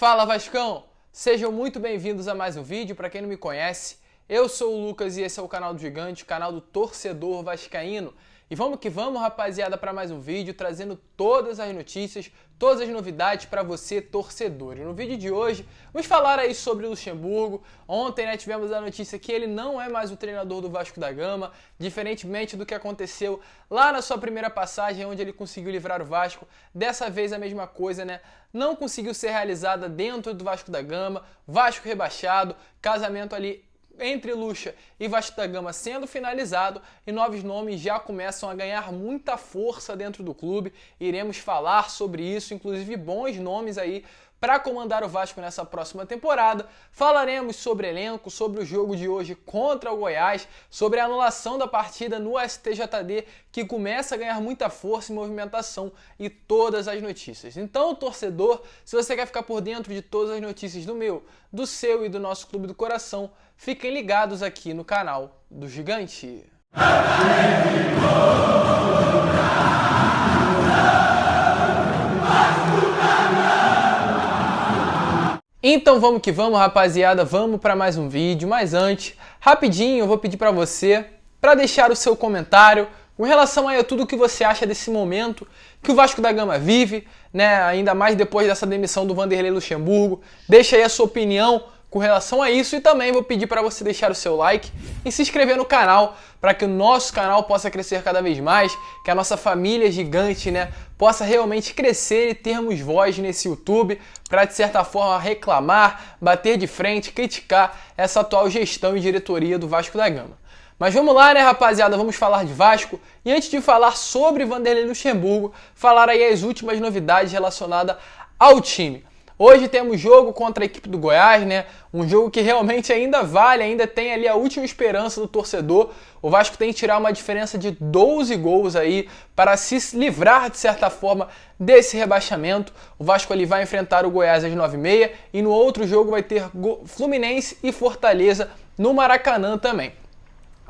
Fala Vascão! Sejam muito bem-vindos a mais um vídeo. Para quem não me conhece, eu sou o Lucas e esse é o canal do Gigante, o canal do torcedor vascaíno. E vamos que vamos, rapaziada, para mais um vídeo trazendo todas as notícias, todas as novidades para você, torcedor. E no vídeo de hoje, vamos falar aí sobre o Luxemburgo. Ontem, tivemos a notícia que ele não é mais o treinador do Vasco da Gama, diferentemente do que aconteceu lá na sua primeira passagem, onde ele conseguiu livrar o Vasco. Dessa vez a mesma coisa, não conseguiu ser realizada dentro do Vasco da Gama, Vasco rebaixado, casamento ali entre Lucha e Vasco da Gama sendo finalizado e novos nomes já começam a ganhar muita força dentro do clube. Iremos falar sobre isso, inclusive bons nomes aí para comandar o Vasco nessa próxima temporada. Falaremos sobre elenco, sobre o jogo de hoje contra o Goiás, sobre a anulação da partida no STJD, que começa a ganhar muita força e movimentação, e todas as notícias. Então, torcedor, se você quer ficar por dentro de todas as notícias do meu, do seu e do nosso clube do coração, fiquem ligados aqui no canal do Gigante. Então vamos que vamos, rapaziada, vamos para mais um vídeo. Mas antes, rapidinho, eu vou pedir para você para deixar o seu comentário com relação a tudo o que você acha desse momento que o Vasco da Gama vive, ainda mais depois dessa demissão do Vanderlei Luxemburgo. Deixa aí a sua opinião com relação a isso e também vou pedir para você deixar o seu like e se inscrever no canal para que o nosso canal possa crescer cada vez mais, que a nossa família gigante, possa realmente crescer e termos voz nesse YouTube para, de certa forma, reclamar, bater de frente, criticar essa atual gestão e diretoria do Vasco da Gama. Mas vamos lá, rapaziada, vamos falar de Vasco. E antes de falar sobre Vanderlei Luxemburgo, falar aí as últimas novidades relacionadas ao time. Hoje temos jogo contra a equipe do Goiás, um jogo que realmente ainda vale, ainda tem ali a última esperança do torcedor. O Vasco tem que tirar uma diferença de 12 gols aí para se livrar, de certa forma, desse rebaixamento. O Vasco ali vai enfrentar o Goiás às 9h30 e no outro jogo vai ter Fluminense e Fortaleza no Maracanã também.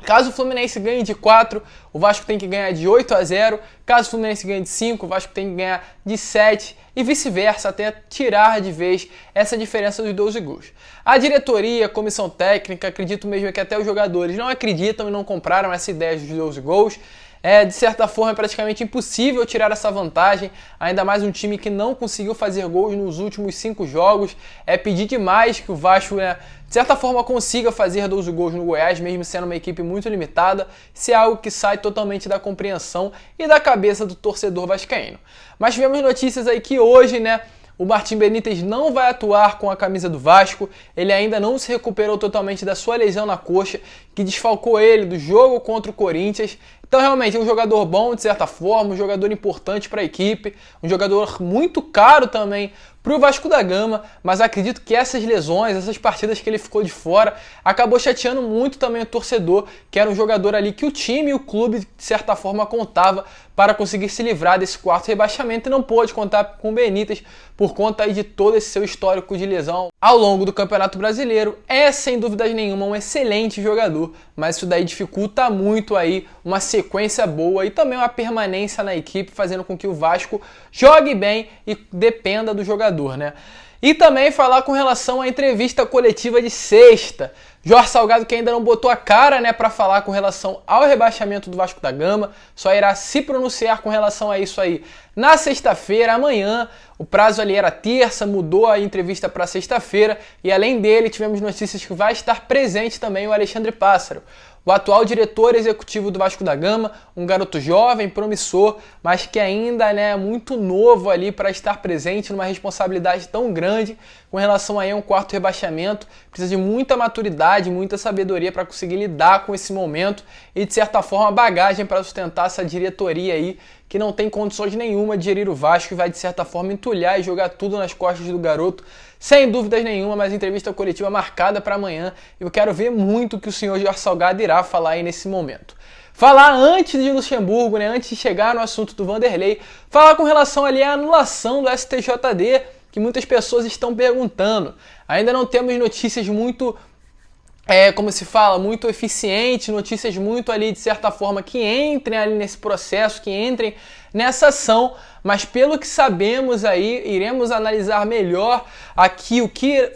Caso o Fluminense ganhe de 4, o Vasco tem que ganhar de 8-0. Caso o Fluminense ganhe de 5, o Vasco tem que ganhar de 7 e vice-versa, até tirar de vez essa diferença dos 12 gols. A diretoria, a comissão técnica, acredito mesmo que até os jogadores não acreditam e não compraram essa ideia dos 12 gols. De certa forma, é praticamente impossível tirar essa vantagem, ainda mais um time que não conseguiu fazer gols nos últimos 5 jogos. É pedir demais que o Vasco, de certa forma, consiga fazer 12 gols no Goiás, mesmo sendo uma equipe muito limitada. Isso é algo que sai totalmente da compreensão e da cabeça do torcedor vascaíno. Mas tivemos notícias aí que hoje, o Martim Benítez não vai atuar com a camisa do Vasco. Ele ainda não se recuperou totalmente da sua lesão na coxa, que desfalcou ele do jogo contra o Corinthians. Então, realmente, é um jogador bom, de certa forma, um jogador importante para a equipe, um jogador muito caro também para o Vasco da Gama, mas acredito que essas lesões, essas partidas que ele ficou de fora, acabou chateando muito também o torcedor, que era um jogador ali que o time e o clube, de certa forma, contava para conseguir se livrar desse quarto rebaixamento e não pôde contar com o Benítez por conta aí de todo esse seu histórico de lesão ao longo do Campeonato Brasileiro. É, sem dúvidas nenhuma, um excelente jogador, mas isso daí dificulta muito aí uma sequência boa e também uma permanência na equipe, fazendo com que o Vasco jogue bem e dependa do jogador, E também falar com relação à entrevista coletiva de sexta. Jorge Salgado, que ainda não botou a cara, para falar com relação ao rebaixamento do Vasco da Gama, só irá se pronunciar com relação a isso aí na sexta-feira, amanhã. O prazo ali era terça, mudou a entrevista para sexta-feira e além dele tivemos notícias que vai estar presente também o Alexandre Pássaro, o atual diretor executivo do Vasco da Gama, um garoto jovem, promissor, mas que ainda é muito novo ali para estar presente numa responsabilidade tão grande com relação aí a um quarto rebaixamento. Precisa de muita maturidade, muita sabedoria para conseguir lidar com esse momento e, de certa forma, bagagem para sustentar essa diretoria aí que não tem condições nenhuma de gerir o Vasco e vai, de certa forma, entulhar e jogar tudo nas costas do garoto. Sem dúvidas nenhuma, mas entrevista coletiva marcada para amanhã. Eu quero ver muito o que o senhor Jorge Salgado irá falar aí nesse momento. Falar antes de Luxemburgo, antes de chegar no assunto do Vanderlei, falar com relação ali à anulação do STJD, que muitas pessoas estão perguntando. Ainda não temos notícias muito como se fala, muito eficiente, notícias muito ali, de certa forma, que entrem ali nesse processo, que entrem nessa ação, mas pelo que sabemos aí, iremos analisar melhor aqui o que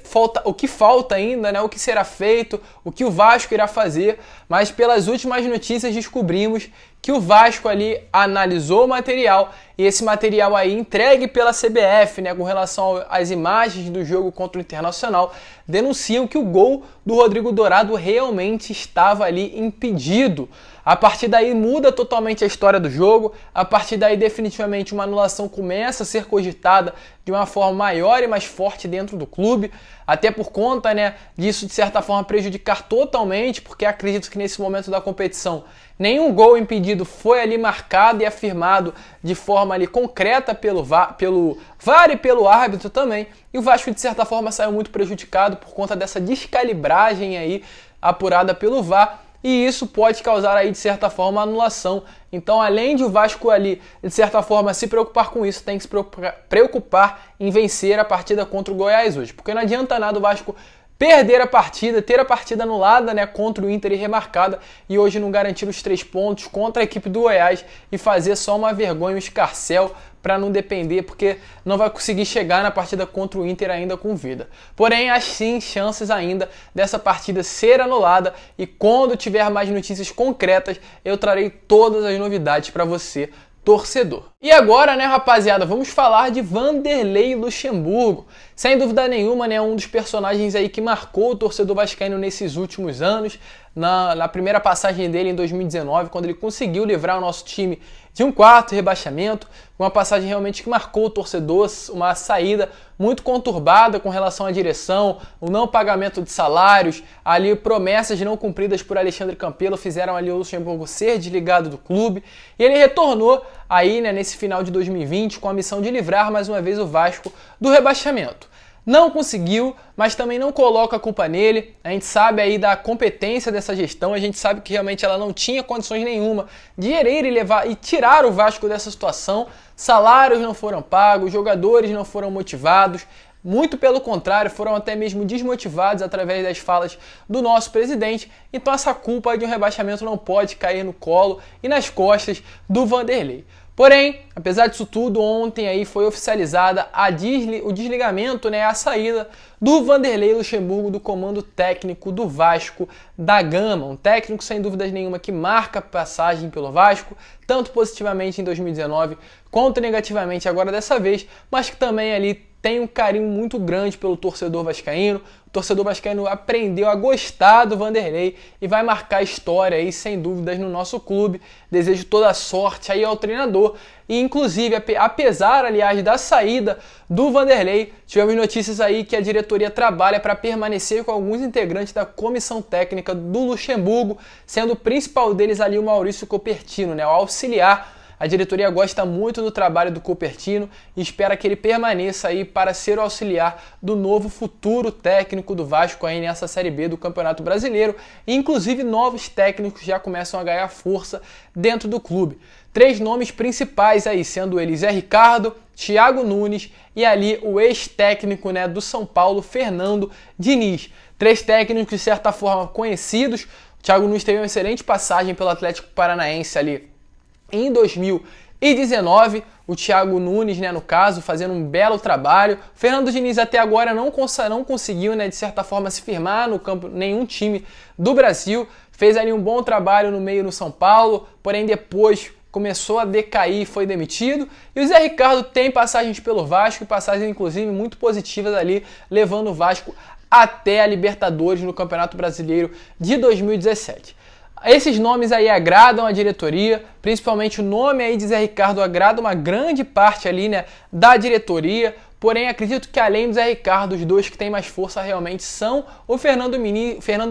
falta ainda, né? O que será feito, o que o Vasco irá fazer, mas pelas últimas notícias descobrimos que o Vasco ali analisou o material e esse material aí entregue pela CBF, né, com relação às imagens do jogo contra o Internacional, denunciam que o gol do Rodrigo Dourado realmente estava ali impedido. A partir daí muda totalmente a história do jogo, a partir daí definitivamente uma anulação começa a ser cogitada de uma forma maior e mais forte dentro do clube, até por conta, né, disso de certa forma prejudicar totalmente, porque acredito que nesse momento da competição nenhum gol impedido foi ali marcado e afirmado de forma ali concreta pelo VAR e pelo árbitro também, e o Vasco de certa forma saiu muito prejudicado por conta dessa descalibragem aí apurada pelo VAR, e isso pode causar aí de certa forma anulação. Então, além de o Vasco ali de certa forma se preocupar com isso, tem que se preocupar em vencer a partida contra o Goiás hoje, porque não adianta nada o Vasco perder a partida, ter a partida anulada, né, contra o Inter e remarcada, e hoje não garantir os 3 pontos contra a equipe do Goiás e fazer só uma vergonha, um escarcéu, para não depender, porque não vai conseguir chegar na partida contra o Inter ainda com vida. Porém, há sim chances ainda dessa partida ser anulada, e quando tiver mais notícias concretas, eu trarei todas as novidades para você, torcedor. E agora, né, rapaziada, vamos falar de Vanderlei Luxemburgo. Sem dúvida nenhuma, né, um dos personagens aí que marcou o torcedor vascaíno nesses últimos anos, na primeira passagem dele em 2019, quando ele conseguiu livrar o nosso time de um quarto rebaixamento, uma passagem realmente que marcou o torcedor, uma saída muito conturbada com relação à direção, o não pagamento de salários, ali promessas não cumpridas por Alexandre Campelo fizeram ali o Luxemburgo ser desligado do clube, e ele retornou aí, né, nesse final de 2020 com a missão de livrar mais uma vez o Vasco do rebaixamento. Não conseguiu, mas também não coloca a culpa nele. A gente sabe aí da competência dessa gestão, a gente sabe que realmente ela não tinha condições nenhuma de gerir e levar e tirar o Vasco dessa situação. Salários não foram pagos, jogadores não foram motivados, muito pelo contrário, foram até mesmo desmotivados através das falas do nosso presidente. Então essa culpa de um rebaixamento não pode cair no colo e nas costas do Vanderlei. Porém, apesar disso tudo, ontem aí foi oficializada o desligamento, né, a saída do Vanderlei Luxemburgo do comando técnico do Vasco da Gama. Um técnico sem dúvidas nenhuma que marca passagem pelo Vasco, tanto positivamente em 2019 quanto negativamente agora dessa vez, mas que também ali tem um carinho muito grande pelo torcedor vascaíno. O torcedor vascaíno aprendeu a gostar do Vanderlei e vai marcar história aí, sem dúvidas, no nosso clube. Desejo toda a sorte aí ao treinador. E inclusive, apesar, aliás, da saída do Vanderlei, tivemos notícias aí que a diretoria trabalha para permanecer com alguns integrantes da comissão técnica do Luxemburgo, sendo o principal deles ali o Maurício Copertino, né, o auxiliar. A diretoria gosta muito do trabalho do Copertino e espera que ele permaneça aí para ser o auxiliar do novo futuro técnico do Vasco aí nessa Série B do Campeonato Brasileiro. E, inclusive, novos técnicos já começam a ganhar força dentro do clube. 3 nomes principais aí, sendo eles Zé Ricardo, Thiago Nunes e ali o ex-técnico, né, do São Paulo, Fernando Diniz. 3 técnicos de certa forma conhecidos. O Thiago Nunes teve uma excelente passagem pelo Atlético Paranaense ali em 2019, o Thiago Nunes, né, no caso, fazendo um belo trabalho. O Fernando Diniz até agora não conseguiu, né, de certa forma, se firmar no campo, nenhum time do Brasil. Fez ali um bom trabalho no meio no São Paulo, porém depois começou a decair e foi demitido. E o Zé Ricardo tem passagens pelo Vasco, e passagens inclusive muito positivas ali, levando o Vasco até a Libertadores no Campeonato Brasileiro de 2017. Esses nomes aí agradam a diretoria, principalmente o nome aí de Zé Ricardo agrada uma grande parte ali, né, da diretoria. Porém, acredito que além do Zé Ricardo, os dois que têm mais força realmente são o Fernando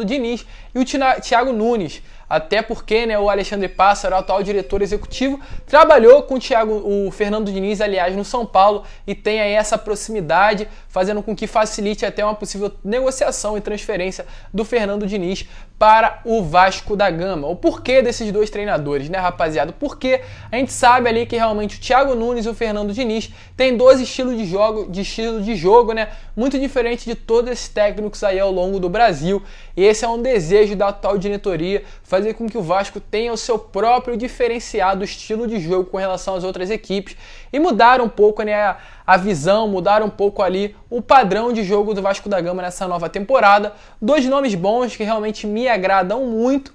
Diniz e o Thiago Nunes. Até porque, né, o Alexandre Pássaro, o atual diretor executivo, trabalhou com o Fernando Diniz, aliás, no São Paulo, e tem aí essa proximidade, fazendo com que facilite até uma possível negociação e transferência do Fernando Diniz para o Vasco da Gama. O porquê desses dois treinadores, né, rapaziada? Porque a gente sabe ali que realmente o Thiago Nunes e o Fernando Diniz têm 2 estilos de jogo, né, muito diferentes de todos esses técnicos aí ao longo do Brasil. E esse é um desejo da atual diretoria, fazer fazer com que o Vasco tenha o seu próprio diferenciado estilo de jogo com relação às outras equipes e mudar um pouco, né, a visão, mudar um pouco ali o padrão de jogo do Vasco da Gama nessa nova temporada. Dois nomes bons que realmente me agradam muito.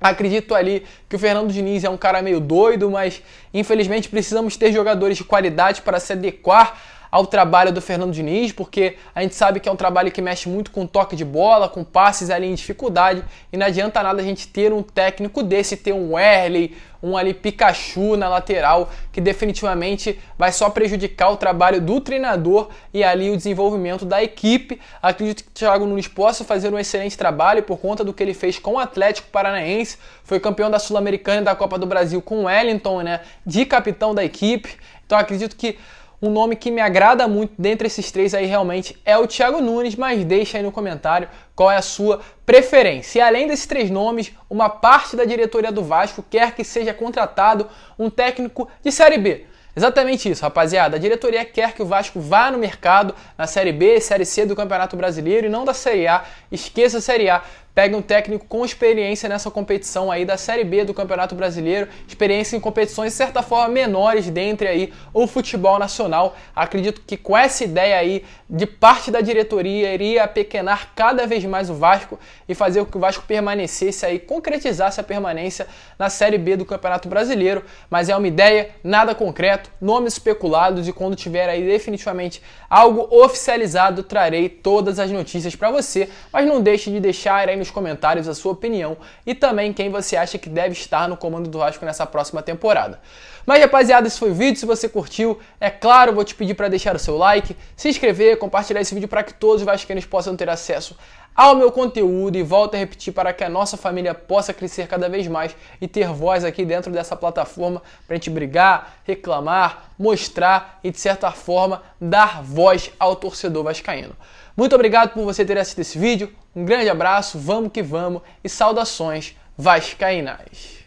Acredito ali que o Fernando Diniz é um cara meio doido, mas infelizmente precisamos ter jogadores de qualidade para se adequar ao trabalho do Fernando Diniz, porque a gente sabe que é um trabalho que mexe muito com toque de bola, com passes ali em dificuldade, e não adianta nada a gente ter um técnico desse, ter um Wesley, um ali Pikachu na lateral, que definitivamente vai só prejudicar o trabalho do treinador e ali o desenvolvimento da equipe. Acredito que o Thiago Nunes possa fazer um excelente trabalho por conta do que ele fez com o Atlético Paranaense, foi campeão da Sul-Americana e da Copa do Brasil com o Wellington, né, de capitão da equipe. Então acredito que um nome que me agrada muito dentre esses três aí realmente é o Thiago Nunes, mas deixa aí no comentário qual é a sua preferência. E além desses três nomes, uma parte da diretoria do Vasco quer que seja contratado um técnico de Série B. Exatamente isso, rapaziada. A diretoria quer que o Vasco vá no mercado na Série B, Série C do Campeonato Brasileiro e não da Série A. Esqueça a Série A. Pegue um técnico com experiência nessa competição aí da Série B do Campeonato Brasileiro, experiência em competições de certa forma menores dentre aí o futebol nacional. Acredito que com essa ideia aí de parte da diretoria iria apequenar cada vez mais o Vasco e fazer com que o Vasco permanecesse aí, concretizasse a permanência na Série B do Campeonato Brasileiro, mas é uma ideia, nada concreto, nomes especulados, e quando tiver aí definitivamente algo oficializado, trarei todas as notícias para você, mas não deixe de deixar aí nos comentários a sua opinião e também quem você acha que deve estar no comando do Vasco nessa próxima temporada. Mas rapaziada, esse foi o vídeo. Se você curtiu, é claro, vou te pedir para deixar o seu like, se inscrever, compartilhar esse vídeo para que todos os vascaínos possam ter acesso ao meu conteúdo, e volto a repetir, para que a nossa família possa crescer cada vez mais e ter voz aqui dentro dessa plataforma para a gente brigar, reclamar, mostrar e de certa forma dar voz ao torcedor vascaíno. Muito obrigado por você ter assistido esse vídeo, um grande abraço, vamos que vamos e saudações vascaínas!